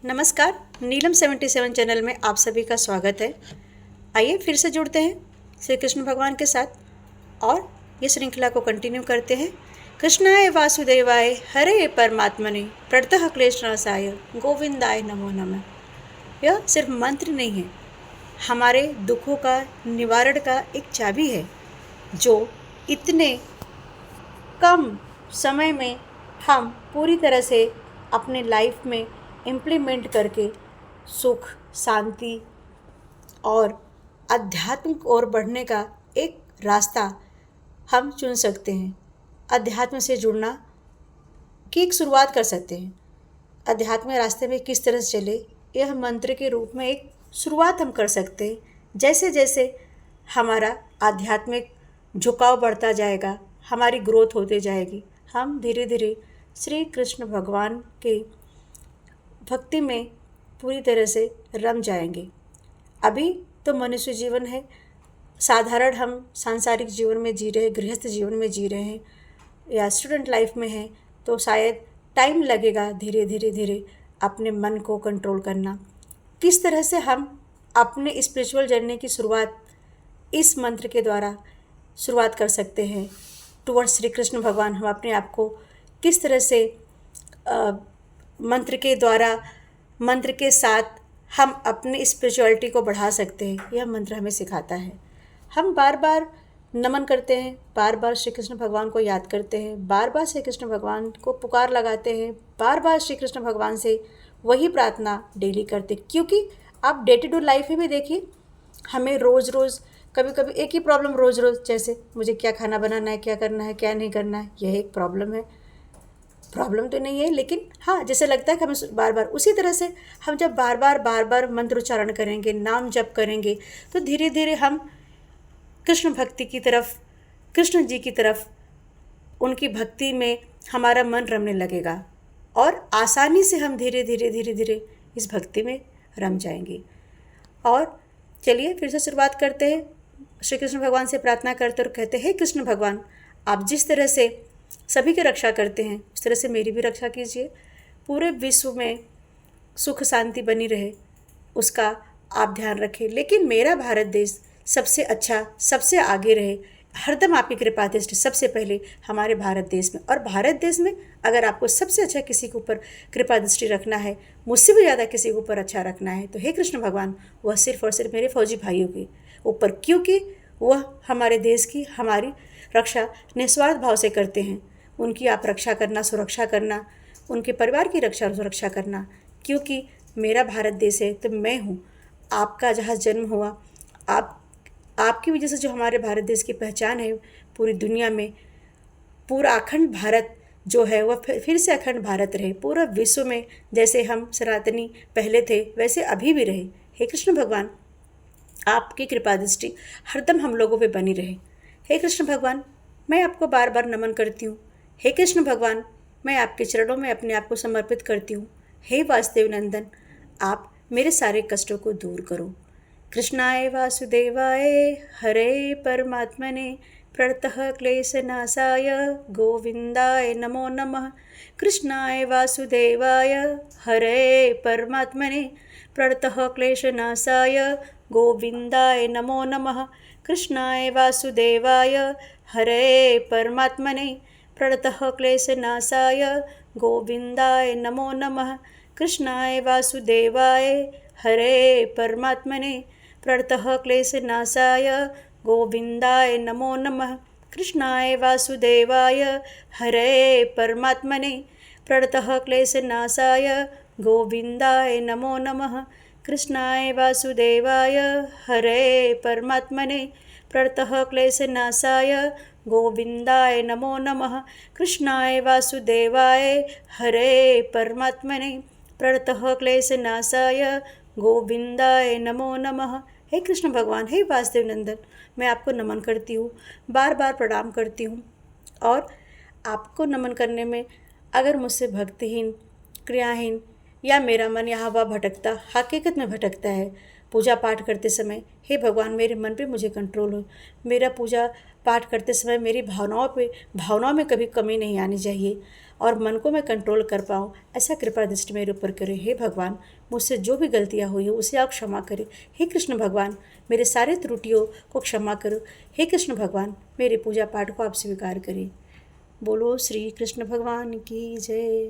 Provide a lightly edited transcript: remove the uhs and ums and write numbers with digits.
नमस्कार। नीलम 77 चैनल में आप सभी का स्वागत है। आइए फिर से जुड़ते हैं श्री कृष्ण भगवान के साथ और ये श्रृंखला को कंटिन्यू करते हैं। कृष्णाय वासुदेवाय हरे परमात्मने प्रणतः क्लेशनाशाय गोविंदाय नमो नमः। यह सिर्फ मंत्र नहीं है, हमारे दुखों का निवारण का एक चाबी है जो इतने कम समय में हम पूरी तरह से अपने लाइफ में इम्प्लीमेंट करके सुख, शांति और आध्यात्मिक ओर बढ़ने का एक रास्ता हम चुन सकते हैं। अध्यात्म से जुड़ना की एक शुरुआत कर सकते हैं। अध्यात्म रास्ते में किस तरह से चले, यह मंत्र के रूप में एक शुरुआत हम कर सकते हैं। जैसे जैसे हमारा आध्यात्मिक झुकाव बढ़ता जाएगा, हमारी ग्रोथ होती जाएगी, हम धीरे धीरे श्री कृष्ण भगवान के भक्ति में पूरी तरह से रम जाएंगे। अभी तो मनुष्य जीवन है, साधारण हम सांसारिक जीवन में जी रहे हैं, गृहस्थ जीवन में जी रहे हैं या स्टूडेंट लाइफ में हैं, तो शायद टाइम लगेगा धीरे धीरे धीरे अपने मन को कंट्रोल करना। किस तरह से हम अपने स्पिरिचुअल जर्नी की शुरुआत इस मंत्र के द्वारा शुरुआत कर सकते हैं टुवर्ड्स श्री कृष्ण भगवान। हम अपने आप को किस तरह से मंत्र के द्वारा, मंत्र के साथ हम अपनी स्पिरिचुअलिटी को बढ़ा सकते हैं, यह मंत्र हमें सिखाता है। हम बार बार नमन करते हैं, बार बार श्री कृष्ण भगवान को याद करते हैं, बार बार श्री कृष्ण भगवान को पुकार लगाते हैं, बार बार श्री कृष्ण भगवान से वही प्रार्थना डेली करते हैं। क्योंकि आप डे टू डे लाइफ में भी देखिए, हमें रोज़ रोज़ कभी कभी एक ही प्रॉब्लम रोज़ रोज़, जैसे मुझे क्या खाना बनाना है, क्या करना है, क्या नहीं करना है, यह एक प्रॉब्लम है। प्रॉब्लम तो नहीं है, लेकिन हाँ, जैसे लगता है कि हमें बार बार उसी तरह से हम जब बार बार मंत्र उच्चारण करेंगे, नाम जप करेंगे, तो धीरे धीरे हम कृष्ण भक्ति की तरफ, कृष्ण जी की तरफ, उनकी भक्ति में हमारा मन रमने लगेगा और आसानी से हम धीरे धीरे धीरे धीरे इस भक्ति में रम जाएंगे। और चलिए फिर से शुरुआत करते हैं। श्री कृष्ण भगवान से प्रार्थना करते और कहते हैं, कृष्ण भगवान, आप जिस तरह से सभी की रक्षा करते हैं उस तरह से मेरी भी रक्षा कीजिए। पूरे विश्व में सुख शांति बनी रहे, उसका आप ध्यान रखें। लेकिन मेरा भारत देश सबसे अच्छा, सबसे आगे रहे, हरदम आपकी कृपा दृष्टि सबसे पहले हमारे भारत देश में। और भारत देश में अगर आपको सबसे अच्छा किसी के ऊपर कृपा दृष्टि रखना है, मुझसे भी ज़्यादा किसी के ऊपर अच्छा रखना है, तो हे कृष्ण भगवान, वह सिर्फ और सिर्फ मेरे फौजी भाइयों के ऊपर, क्योंकि वह हमारे देश की, हमारी रक्षा निस्वार्थ भाव से करते हैं। उनकी आप रक्षा करना, सुरक्षा करना, उनके परिवार की रक्षा और सुरक्षा करना। क्योंकि मेरा भारत देश है तो मैं हूँ, आपका जहाँ जन्म हुआ, आपकी वजह से जो हमारे भारत देश की पहचान है पूरी दुनिया में, पूरा अखंड भारत जो है वह फिर से अखंड भारत रहे। पूरा विश्व में जैसे हम सनातनी पहले थे वैसे अभी भी रहे। हे कृष्ण भगवान, आपकी कृपा दृष्टि हरदम हम लोगों पे बनी रहे। हे कृष्ण भगवान, मैं आपको बार बार नमन करती हूँ। हे कृष्ण भगवान, मैं आपके चरणों में अपने आप को समर्पित करती हूँ। हे वासुदेव नंदन, आप मेरे सारे कष्टों को दूर करो। कृष्णाय वासुदेवाय हरे परमात्मने प्रणतः क्लेशनाशाय गोविंदाय नमो नमः। कृष्णाय वासुदेवाय हरे परमात्मने प्रणतः क्लेशनाशाय गोविंदाय नमो नमः। कृष्णाय वासुदेवाय हरे परमात्मने प्रणतः क्लेशनाशाय गोविंदाय नमो नमः। कृष्णाय वासुदेवाय हरे परमात्मने प्रणतः क्लेशनाशाय गोविंदाय नमो नमः। कृष्णाय वासुदेवाय हरे परमात्मने प्रणतः क्लेशनाशाय गोविंदाय नमो नमः। कृष्णाय वासुदेवाय हरे परमात्मने प्रणतः क्लेशनाशाय गोविंदाय नमो नमः। कृष्णाय वासुदेवाय हरे परमात्मने प्रणतः क्लेशनाशाय गोविंदाय नमो नमः। हे कृष्ण भगवान, हे वासुदेव नंदन, मैं आपको नमन करती हूँ, बार बार प्रणाम करती हूँ। और आपको नमन करने में अगर मुझसे भक्तिहीन, क्रियाहीन या मेरा मन यहाँ वहाँ भटकता, हकीकत में भटकता है, पूजा पाठ करते समय, हे भगवान मेरे मन पे मुझे कंट्रोल हो, मेरा पूजा पाठ करते समय मेरी भावनाओं में कभी कमी नहीं आनी चाहिए और मन को मैं कंट्रोल कर पाऊँ, ऐसा कृपा दृष्टि मेरे ऊपर करें। हे भगवान, मुझसे जो भी गलतियाँ हुई हो उसे आप क्षमा करें। हे कृष्ण भगवान, मेरे सारे त्रुटियों को क्षमा करो। हे कृष्ण भगवान, मेरे पूजा पाठ को आप स्वीकार करें। बोलो श्री कृष्ण भगवान की जय।